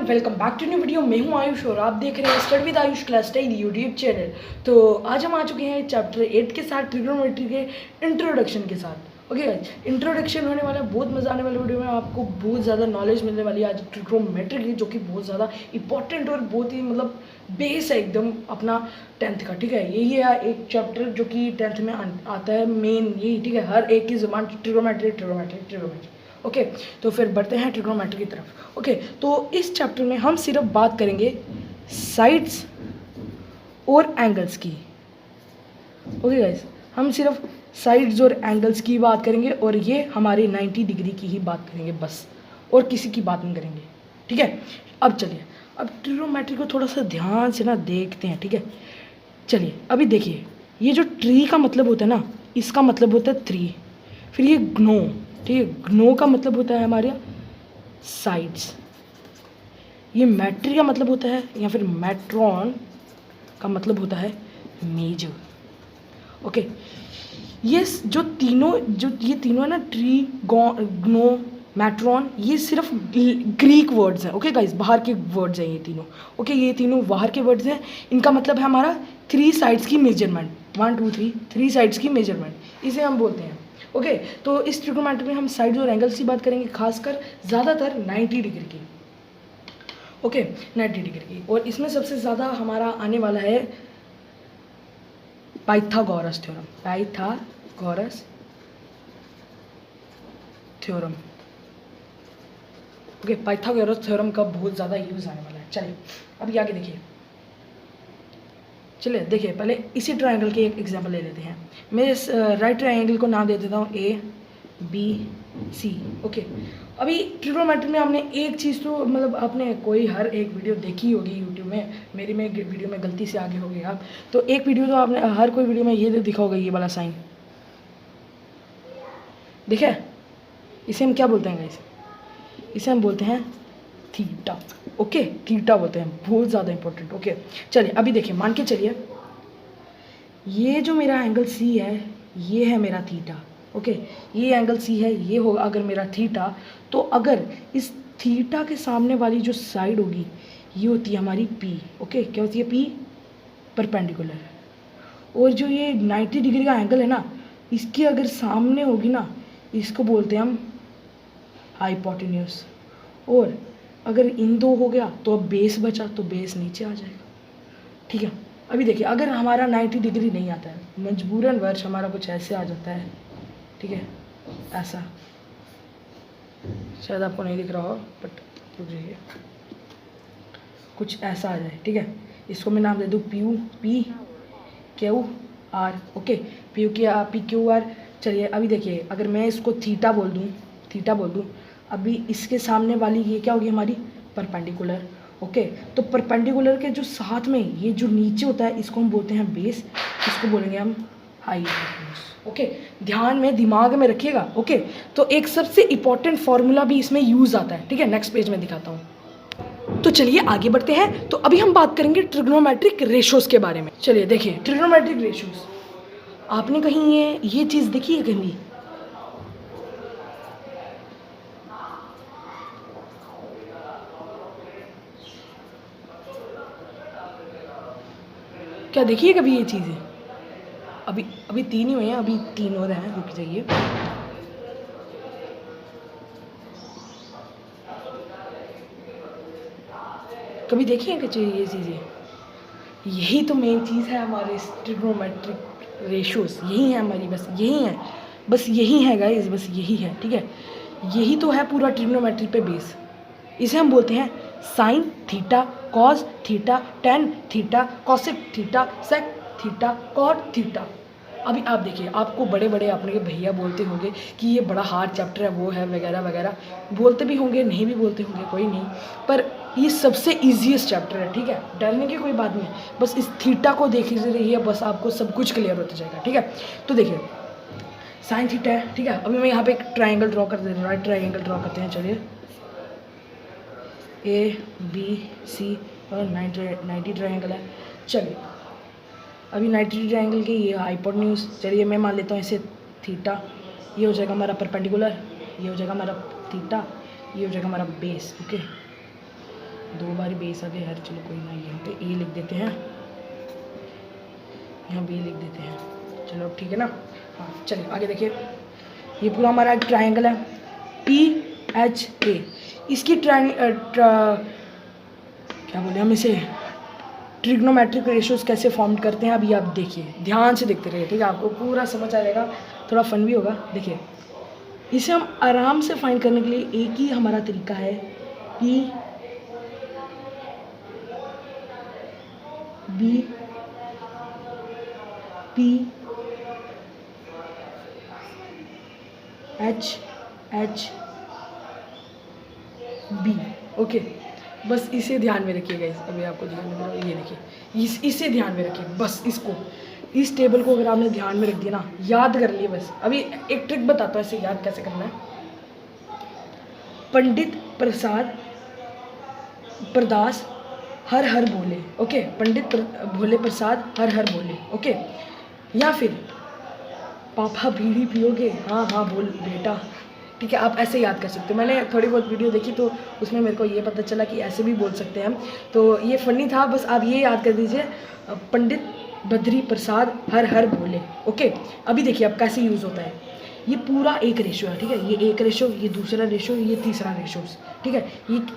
Welcome back to new video. मैं हूं आयुष और आप देख रहे हैं study with Ayush class 10 YouTube channel. तो आज हम आ चुके हैं चैप्टर 8 के साथ, ट्रिग्नोमेट्री के इंट्रोडक्शन के साथ। ओके गाइस, इंट्रोडक्शन होने वाला है, बहुत मजा आने वाला वीडियो में। आपको बहुत ज़्यादा नॉलेज मिलने वाली है आज ट्रिग्नोमेट्री की, जो कि बहुत ज़्यादा इंपॉर्टेंट और बहुत ही मतलब बेस है एकदम अपना 10th का। ठीक है, यही है एक चैप्टर जो कि 10th में आता है, मेन यही। ठीक है, हर एक की ज़ुबान ट्रिग्नोमेट्री ट्रिग्नोमेट्री ट्रिग्नोमेट्री। ओके, तो फिर बढ़ते हैं ट्रिग्नोमेट्री की तरफ। ओके, तो इस चैप्टर में हम सिर्फ बात करेंगे साइड्स और एंगल्स की। ओके गाइस, हम सिर्फ साइड्स और एंगल्स की बात करेंगे और ये हमारे 90 डिग्री की ही बात करेंगे बस, और किसी की बात नहीं करेंगे। ठीक है, अब चलिए, अब ट्रिग्नोमेट्री को थोड़ा सा ध्यान से ना देखते हैं। ठीक है, चलिए अभी देखिए, ये जो ट्री का मतलब होता है ना, इसका मतलब होता है 3। फिर ये ग्नो, ठीक है, ग्नो का मतलब होता है हमारे साइड्स। ये मैट्री का मतलब होता है, या फिर मैट्रॉन का मतलब होता है मेजर। ओके, ये जो ये तीनों है ना, ट्री, ग्नो, मैट्रॉन, ये सिर्फ ग्रीक वर्ड्स हैं। ओके गाइस, बाहर के वर्ड्स हैं ये तीनों। ओके, ये तीनों बाहर के वर्ड्स हैं। इनका मतलब है हमारा 3 साइड्स की मेजरमेंट, 1 2 3 साइड्स की मेजरमेंट, इसे हम बोलते हैं। ओके, तो इस ट्रिग्नोमेट्री में हम साइड्स और एंगल्स की बात करेंगे, खासकर ज़्यादातर 90 डिग्री की। ओके, 90 डिग्री की, और इसमें सबसे ज़्यादा हमारा आने वाला है Pythagoras theorem. Pythagoras theorem. Okay, Pythagoras theorem का बहुत ज़्यादा यूज़ आने वाला है। चलिए अभी आगे देखिए, चलिए देखिए, पहले इसी ट्रायंगल के एक एग्जांपल ले लेते हैं। मैं इस राइट ट्रायंगल को नाम दे देता हूँ ABC। ओके, अभी ट्रिग्नोमेट्री में हमने एक चीज़ तो मतलब आपने कोई हर एक वीडियो देखी होगी यूट्यूब में, मेरी में वीडियो में गलती से आगे हो गए आप, तो एक वीडियो तो आपने हर कोई वीडियो में ये दिखा होगा, ये वाला साइन देखिए। इसे हम क्या बोलते हैं गाइस? इसे हम बोलते हैं थीटा। ओके, थीटा बोलते हैं, बहुत ज़्यादा इंपॉर्टेंट। ओके, चलिए अभी देखिए, मान के चलिए, ये जो मेरा एंगल सी है, ये है मेरा थीटा। ओके, ये एंगल सी है, ये होगा अगर मेरा थीटा। तो अगर इस थीटा के सामने वाली जो साइड होगी, ये होती है हमारी पी। ओके, क्या होती है? P, perpendicular. और जो ये 90 डिग्री का एंगल है ना, इसके अगर सामने होगी ना, इसको बोलते हैं हम हाइपोटेन्यूज। और अगर इन दो हो गया तो अब बेस बचा, तो बेस नीचे आ जाएगा। ठीक है, अभी देखिए, अगर हमारा 90 डिग्री नहीं आता है, मजबूरन वर्ष हमारा कुछ ऐसे आ जाता है। ठीक है, ऐसा, शायद आपको नहीं दिख रहा हो, बट रुकिए, कुछ ऐसा आ जाए। ठीक है, इसको मैं नाम दे दूँ PQR। Okay, PQR। चलिए अभी देखिए, अगर मैं इसको थीटा बोल दूँ, अभी इसके सामने वाली ये क्या होगी हमारी? परपेंडिकुलर। ओके, तो परपेंडिकुलर के जो साथ में ये जो नीचे होता है, इसको हम बोलते हैं बेस, इसको बोलेंगे हम हाइपोटेन्यूज। ओके, ध्यान में, दिमाग में रखिएगा। ओके, तो एक सबसे इंपॉर्टेंट फॉर्मूला भी इसमें यूज आता है। ठीक है, नेक्स्ट पेज में दिखाता हूँ। तो चलिए आगे बढ़ते हैं। तो अभी हम बात करेंगे ट्रिग्नोमेट्रिक रेशोज के बारे में। चलिए देखिए, ट्रिग्नोमेट्रिक रेशोज, आपने कहीं ये चीज़ देखी है कहीं? क्या देखिए कभी ये चीज़ें? अभी 3 ही हुए हैं, अभी 3 और हैं, रुक जाइए। कभी देखी है क्या ये चीज़ें? यही तो मेन चीज़ है हमारे ट्रिग्नोमेट्रिक रेशोज, यही है हमारी, बस यही है गाइस, बस यही है। ठीक है, यही तो है पूरा ट्रिग्नोमेट्री पे बेस। इसे हम बोलते हैं sin theta, cos theta, tan theta, cosec theta, sec theta, cot theta. अभी आप देखिए, आपको बड़े बड़े अपने भैया बोलते होंगे कि ये बड़ा हार्ड चैप्टर है, वो है वगैरह वगैरह, बोलते भी होंगे, नहीं भी बोलते होंगे, कोई नहीं, पर ये सबसे ईजीएस्ट चैप्टर है। ठीक है, डरने की कोई बात नहीं है, बस इस थीटा को देख रही है, बस आपको सब कुछ क्लियर होता जाएगा। ठीक है, तो देखिए, साइन थीटा है। ठीक है, अभी मैं यहाँ पे एक ट्राइंगल ड्रॉ कर दे रहा हूँ, राइट ट्राइंगल ड्रॉ करते हैं। चलिए, ABC और 90 ट्राइंगल है। चलिए अभी 90 ट्राइंगल की ये हाइपोटेन्यूज, चलिए मैं मान लेता हूँ इसे थीटा, ये हो जाएगा हमारा परपेंडिकुलर, ये हो जाएगा हमारा थीटा, ये हो जाएगा हमारा बेस। ओके, 2 बार बेस आ गए यार, चलो कोई ना, यहाँ पे ए लिख देते हैं, यहाँ बी लिख देते हैं, चलो ठीक है ना। हाँ चलिए आगे देखिए, ये पूरा हमारा एक ट्राइंगल है PHA। इसकी क्या बोले हम इसे, ट्रिग्नोमेट्रिक रेशियोज कैसे फॉर्म करते हैं अभी आप देखिए, ध्यान से देखते रहिए, ठीक है, आपको पूरा समझ आ जाएगा, थोड़ा फन भी होगा। देखिए इसे हम आराम से फाइंड करने के लिए एक ही हमारा तरीका है, PHB। ओके, बस इसे ध्यान में रखिएगा, अभी आपको ध्यान में रखिए, ये देखिए इसे ध्यान में रखिए, बस इसको, इस टेबल को अगर आपने ध्यान में रख दिया ना, याद कर लिए बस। अभी एक ट्रिक बताता हूँ इसे याद कैसे करना है। पंडित प्रदास हर हर बोले, ओके, पंडित भोले प्रसाद हर हर बोले, ओके, या फिर पापा बीड़ी पियोगे, हाँ हाँ बोल बेटा, ठीक है, आप ऐसे याद कर सकते हो। मैंने थोड़ी बहुत वीडियो देखी तो उसमें मेरे को ये पता चला कि ऐसे भी बोल सकते हैं हम, तो ये फनी था, बस आप ये याद कर दीजिए, पंडित बद्री प्रसाद हर हर बोले, ओके। अभी देखिए अब कैसे यूज़ होता है, ये पूरा एक रेशो है, ठीक है, ये एक रेशो, ये दूसरा रेशो, ये तीसरा रेशो, ठीक है।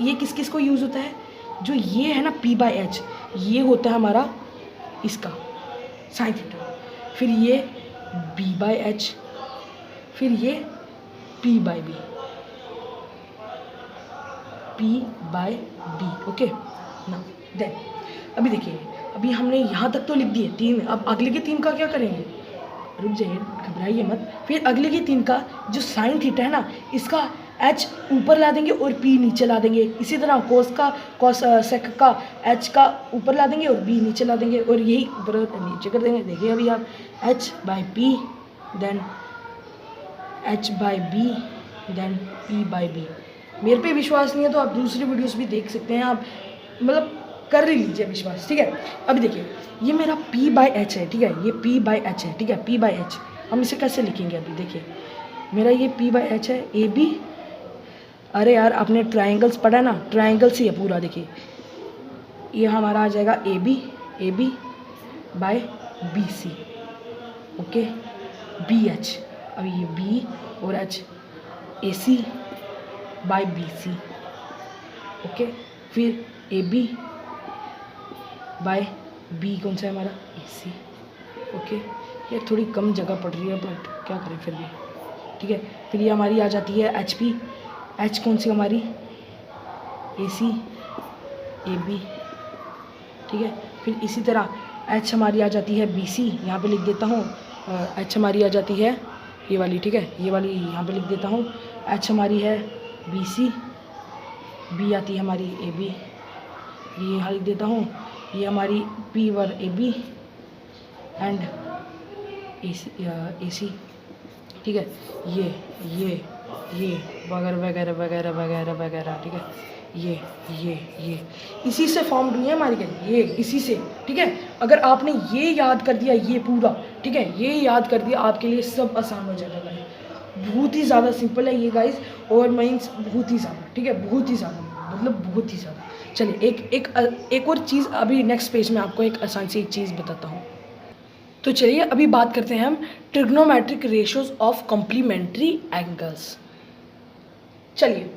ये किस किस को यूज़ होता है, जो ये है ना P/H, ये होता है हमारा इसका साइन थीटा, फिर ये B/H, फिर ये P/B, ओके ना। देन अभी देखिए, अभी हमने यहाँ तक तो लिख दिए 3, अब अगले के 3 का क्या करेंगे, रुक जाइए, घबराइए मत। फिर अगले के 3 का जो साइन थीटा है ना, इसका H ऊपर ला देंगे और P नीचे ला देंगे। इसी तरह कॉस सेक का H का ऊपर ला देंगे और B नीचे ला देंगे, और यही ऊपर नीचे कर देंगे। देखिए अभी आप H/P, then H/B, then P/B। मेरे पे विश्वास नहीं है तो आप दूसरी वीडियोस भी देख सकते हैं, आप मतलब कर ही लीजिए विश्वास, ठीक है। अभी देखिए ये मेरा P/H है, ठीक है, ये P/H है, ठीक है, P/H हम इसे कैसे लिखेंगे, अभी देखिए मेरा ये P/H है, AB, अरे यार आपने ट्राइंगल्स पढ़ा ना, ट्राइंगल्स ही है पूरा, देखिए ये हमारा आ जाएगा AB/BC, ओके, BH, अभी ये B और H, AC/BC, ओके, फिर AB/B कौन सा है हमारा, AC, ओके। ये थोड़ी कम जगह पड़ रही है बट क्या करें फिर भी, ठीक है। फिर ये हमारी आ जाती है HP, H कौन सी हमारी, AC/AB, ठीक है। फिर इसी तरह H हमारी आ जाती है BC, यहाँ पे लिख देता हूँ, H हमारी आ जाती है ये वाली, ठीक है, ये वाली यहाँ पे लिख देता हूँ, H हमारी है BC, B आती है हमारी AB, ये यहाँ लिख देता हूँ, ये हमारी P were AB and AC, ठीक है, ये वगैरह वगैरह वगैरह वगैरह वगैरह, ठीक है, ये इसी से फॉर्म हुई है हमारी, ये इसी से, ठीक है। अगर आपने ये याद कर दिया, ये पूरा, ठीक है, ये याद कर दिया, आपके लिए सब आसान हो जाएगा गाइस, बहुत ही ज़्यादा सिंपल है ये गाइस, और मीन्स बहुत ही ज़्यादा, ठीक है, बहुत ही ज़्यादा, मतलब बहुत ही ज़्यादा। चलिए एक और चीज़, अभी नेक्स्ट पेज में आपको एक आसान सी एक चीज़ बताता हूँ। तो चलिए अभी बात करते हैं हम trigonometric ratios of complementary angles. चलिए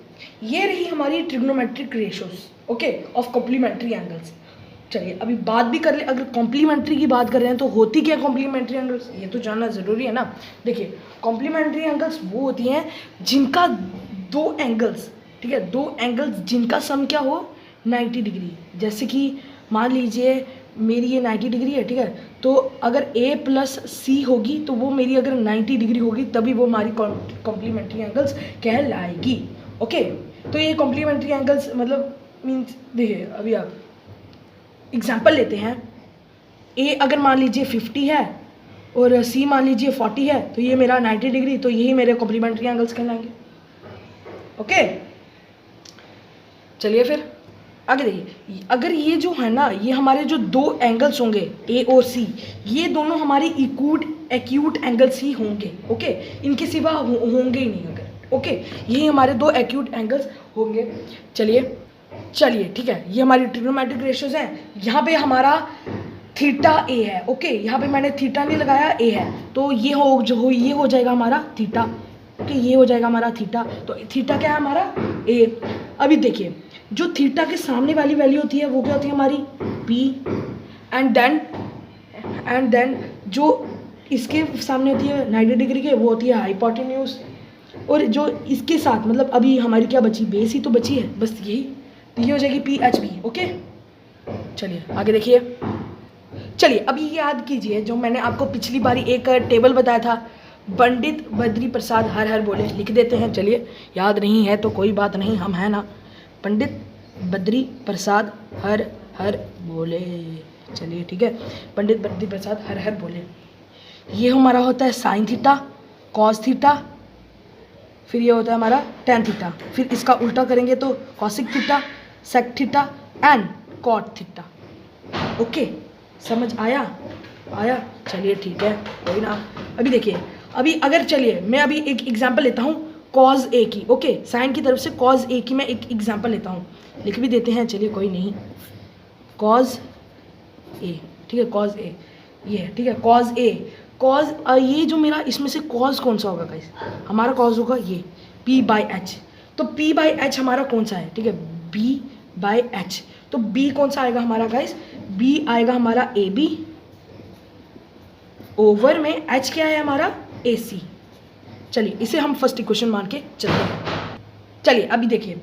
ये रही हमारी trigonometric ratios, okay, of complementary angles. चलिए अभी बात भी कर ले, अगर कॉम्प्लीमेंट्री की बात कर रहे हैं तो होती क्या कॉम्प्लीमेंट्री एंगल्स, ये तो जानना ज़रूरी है ना। देखिए कॉम्प्लीमेंट्री एंगल्स वो होती हैं जिनका 2 एंगल्स, ठीक है, 2 एंगल्स जिनका सम क्या हो 90 डिग्री। जैसे कि मान लीजिए मेरी ये 90 डिग्री है, ठीक है, तो अगर A+C होगी तो वो मेरी अगर 90 डिग्री होगी तभी वो हमारी कॉम्प्लीमेंट्री एंगल्स कहलाएगी, ओके। तो ये कॉम्प्लीमेंट्री एंगल्स मतलब मीन्स, देखिए अभी आप एग्जांपल लेते हैं, A अगर मान लीजिए 50 है और C मान लीजिए 40 है, तो ये मेरा 90 डिग्री, तो यही मेरे कॉम्प्लीमेंट्री एंगल्स कहलाएंगे, ओके। चलिए फिर आगे देखिए, अगर ये जो है ना, ये हमारे जो 2 एंगल्स होंगे A और C, ये दोनों हमारी एक्यूट एंगल्स ही होंगे, ओके, इनके सिवा होंगे ही नहीं अगर, ओके, यही हमारे 2 एक्यूट एंगल्स होंगे। चलिए चलिए ठीक है, ये हमारी ट्रिग्नोमेट्रिक रेशियोज हैं। यहाँ पे हमारा थीटा ए है, ओके, यहाँ पे मैंने थीटा नहीं लगाया, ए है, तो ये ये हो जाएगा हमारा थीटा, ओके, ये हो जाएगा हमारा थीटा। तो थीटा क्या है हमारा, ए। अभी देखिए, जो थीटा के सामने वाली वैल्यू होती है वो क्या होती है हमारी, पी, एंड देन जो इसके सामने होती है 90 डिग्री के, वो होती है हाइपोटेन्यूज। और जो इसके साथ, मतलब अभी हमारी क्या बची, बेस ही तो बची है, बस यही, तो ये हो जाएगी पी एच बी, ओके। चलिए आगे देखिए। चलिए अभी याद कीजिए जो मैंने आपको पिछली बारी एक टेबल बताया था, पंडित बद्री प्रसाद हर हर बोले, लिख देते हैं। चलिए, याद नहीं है तो कोई बात नहीं, हम हैं ना। पंडित बद्री प्रसाद हर हर बोले, चलिए ठीक है, पंडित बद्री प्रसाद हर हर बोले। ये हमारा होता है साइन थीटा, कॉस थीटा, फिर ये होता है हमारा टेन थीटा, फिर इसका उल्टा करेंगे तो cosec theta, sec theta and cot theta, okay. समझ आया? चलिए ठीक है, कोई ना। अभी देखिए, अभी अगर, चलिए मैं अभी एक एग्जांपल लेता हूँ कॉज ए की, ओके, साइन की तरफ से कॉज ए की मैं एक एग्जांपल लेता हूँ, लिख भी देते हैं, चलिए कोई नहीं, कॉज ए, ठीक है, कॉज ए, ये है, ठीक है, कॉज ए, कॉज ये जो मेरा इसमें से कॉज कौन सा होगा गाइस, हमारा कॉज होगा ये p बाई एच। तो p बाई एच हमारा कौन सा है, ठीक है, b बाई एच। तो b कौन सा आएगा हमारा गाइस, b आएगा हमारा ए बी, ओवर में h क्या है हमारा ए सी। चलिए इसे हम फर्स्ट इक्वेशन मान के चलते हैं। चलिए अभी देखिए,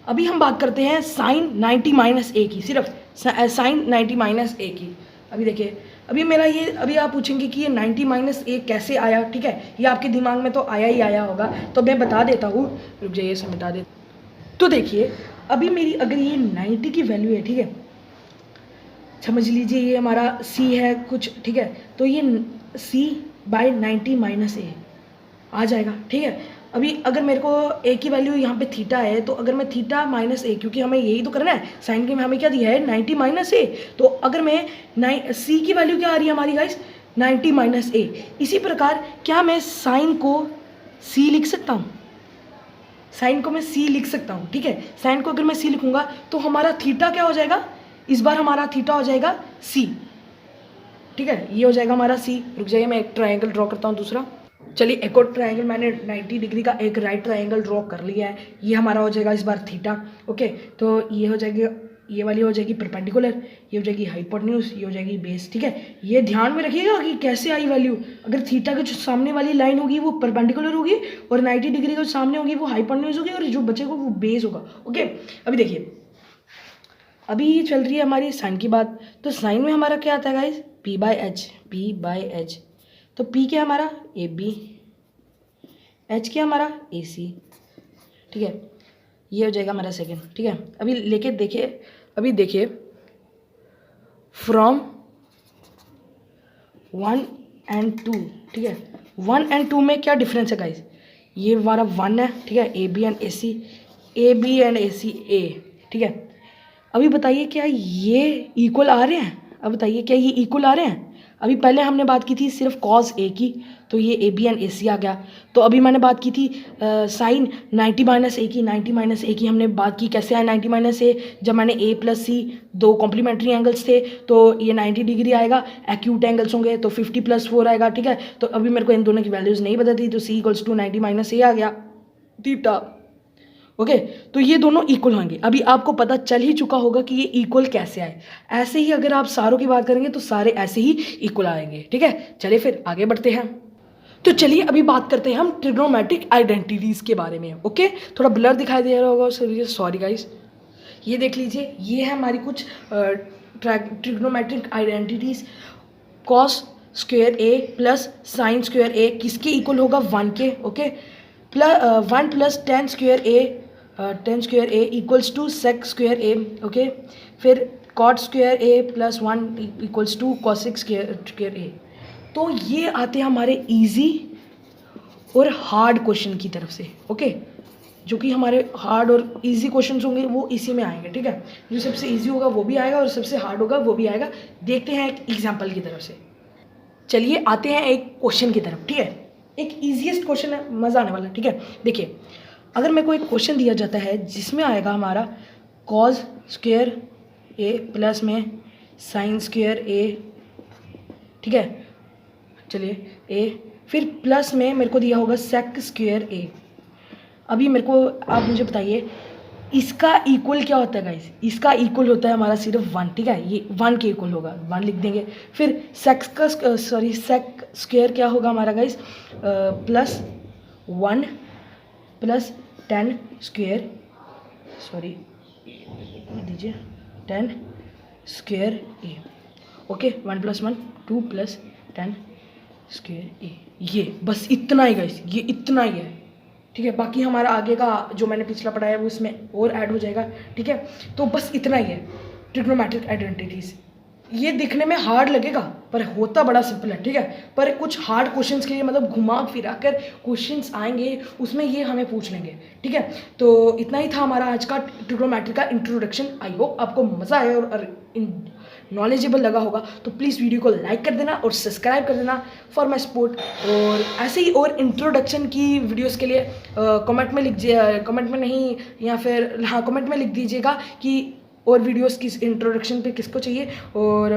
अभी हम बात करते हैं साइन 90 माइनस ए की, सिर्फ साइन 90 माइनस ए की। अभी देखिए, अभी मेरा ये, अभी आप पूछेंगे कि ये 90 माइनस ए कैसे आया, ठीक है, ये आपके दिमाग में तो आया ही आया होगा, तो मैं बता देता हूँ, रुक जाइए, इसे मिटा दे। तो देखिए, अभी मेरी अगर ये 90 की वैल्यू है, ठीक है, समझ लीजिए ये हमारा c है कुछ, ठीक है, तो ये c बाई 90 माइनस ए आ जाएगा, ठीक है। अभी अगर मेरे को a की वैल्यू यहाँ पे थीटा है, तो अगर मैं थीटा माइनस ए, क्योंकि हमें यही तो करना है, साइन के में हमें क्या दिया है 90 माइनस ए, तो अगर मैं c की वैल्यू क्या आ रही है हमारी गाइस 90 माइनस ए। इसी प्रकार क्या मैं साइन को c लिख सकता हूँ, साइन को मैं c लिख सकता हूँ, ठीक है। साइन को अगर मैं c लिखूंगा तो हमारा थीटा क्या हो जाएगा, इस बार हमारा थीटा हो जाएगा c, ठीक है, ये हो जाएगा हमारा c। रुक जाइए, मैं एक ट्रायंगल ड्रॉ करता हूँ दूसरा। चलिए एक और ट्रायंगल, मैंने 90 डिग्री का एक राइट ट्रायंगल ड्रॉ कर लिया है, ये हमारा हो जाएगा इस बार थीटा, ओके। तो ये हो जाएगी, ये वाली हो जाएगी परपेंडिकुलर, ये हो जाएगी हाइपोटेन्यूज, ये हो जाएगी बेस, ठीक है। ये ध्यान में रखिएगा कि कैसे आई वैल्यू, अगर थीटा की जो सामने वाली लाइन होगी वो परपेंडिकुलर होगी, और 90 डिग्री का जो सामने होगी वो हाइपोटेन्यूज होगी, और जो बचेगा वो बेस होगा, ओके। अभी देखिए, अभी चल रही है हमारी साइन की बात, तो साइन में हमारा क्या आता है गाइज, p बाई एच, तो p क्या हमारा ए बी, h क्या हमारा ए सी, ठीक है, ये हो जाएगा हमारा सेकेंड, ठीक है। अभी लेके देखिए, अभी देखिए, फ्रॉम 1 and 2, ठीक है, 1 and 2 में क्या डिफरेंस है गाइज, ये हमारा 1 है, ठीक है, A B and A C, A B and A C A, ठीक है। अभी बताइए क्या ये इक्वल आ रहे हैं, अब बताइए क्या ये इक्वल आ रहे हैं। अभी पहले हमने बात की थी सिर्फ कॉस ए की, तो ये ए बी एंड ए सी आ गया। तो अभी मैंने बात की थी साइन 90 माइनस ए की, 90 माइनस ए की हमने बात की, कैसे आया 90 माइनस ए, जब मैंने ए प्लस सी दो कॉम्प्लीमेंट्री एंगल्स थे, तो ये 90 डिग्री आएगा, एक्यूट एंगल्स होंगे तो 50 + 4 आएगा, ठीक है। तो अभी मेरे को इन दोनों की वैल्यूज़ नहीं पता थी, तो सी इक्वल्स टू 90 माइनस ए आ गया थीटा, ओके। तो ये दोनों इक्वल होंगे। अभी आपको पता चल ही चुका होगा कि ये इक्वल कैसे आए। ऐसे ही अगर आप सारों की बात करेंगे तो सारे ऐसे ही इक्वल आएंगे, ठीक है। चलिए फिर आगे बढ़ते हैं। तो चलिए अभी बात करते हैं हम ट्रिग्नोमेट्रिक आइडेंटिटीज़ के बारे में, ओके। थोड़ा ब्लर दिखाई दे रहा होगा, सॉरी गाइस। ये देख लीजिए, ये है हमारी कुछ trigonometric identities. Cos square A plus sine square A किसके इक्वल होगा, 1 के, okay. 1 + tan square A equals to sec square A, okay. फिर cot square A + 1 equals to cosec square A. तो ये आते हैं हमारे इजी और हार्ड क्वेश्चन की तरफ से, ओके। जो कि हमारे हार्ड और इजी क्वेश्चंस होंगे वो इसी में आएंगे, ठीक है। जो सबसे इजी होगा वो भी आएगा और सबसे हार्ड होगा वो भी आएगा। देखते हैं एक एग्जाम्पल की तरफ से। चलिए आते हैं एक क्वेश्चन की तरफ, ठीक है। एक ईजीएस्ट क्वेश्चन है, मज़ा आने वाला है, ठीक है। देखिए, अगर मेरे को एक क्वेश्चन दिया जाता है जिसमें आएगा हमारा कॉज स्क्वायर ए प्लस में साइन स्क्वायर ए, ठीक है, चलिए ए, फिर प्लस में मेरे को दिया होगा सेक स्क्वायर ए। अभी मेरे को आप मुझे बताइए इसका इक्वल क्या होता है गाइस, इसका इक्वल होता है हमारा सिर्फ 1, ठीक है, ये 1 के इक्वल होगा, 1 लिख देंगे। फिर सेक स्क्वायर क्या होगा हमारा guys, plus 1 plus 10 square, sorry दीजिए 10 स्क्वायर ए, ओके, 1 + 1 2 + 10 स्क्वायर ए। ये बस इतना ही गाइस, ये इतना ही है, ठीक है। बाकी हमारा आगे का जो मैंने पिछला पढ़ाया वो इसमें और ऐड हो जाएगा, ठीक है। तो बस इतना ही है ट्रिग्नोमेट्रिक आइडेंटिटीज़। ये दिखने में हार्ड लगेगा पर होता बड़ा सिंपल है, ठीक है। पर कुछ हार्ड क्वेश्चंस के लिए मतलब घुमा फिरा कर क्वेश्चंस आएंगे, उसमें ये हमें पूछ लेंगे, ठीक है। तो इतना ही था हमारा आज का ट्रिग्नोमेट्री का इंट्रोडक्शन। आई होप आपको मज़ा आया और नॉलेजेबल लगा होगा। तो प्लीज़ वीडियो को लाइक कर देना और सब्सक्राइब कर देना फॉर माई सपोर्ट। और ऐसे ही और इंट्रोडक्शन की वीडियोस के लिए कमेंट में कमेंट में नहीं, या फिर हाँ कमेंट में लिख दीजिएगा कि और वीडियोस किस इंट्रोडक्शन पे किसको चाहिए। और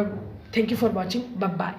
thank you for watching, bye bye.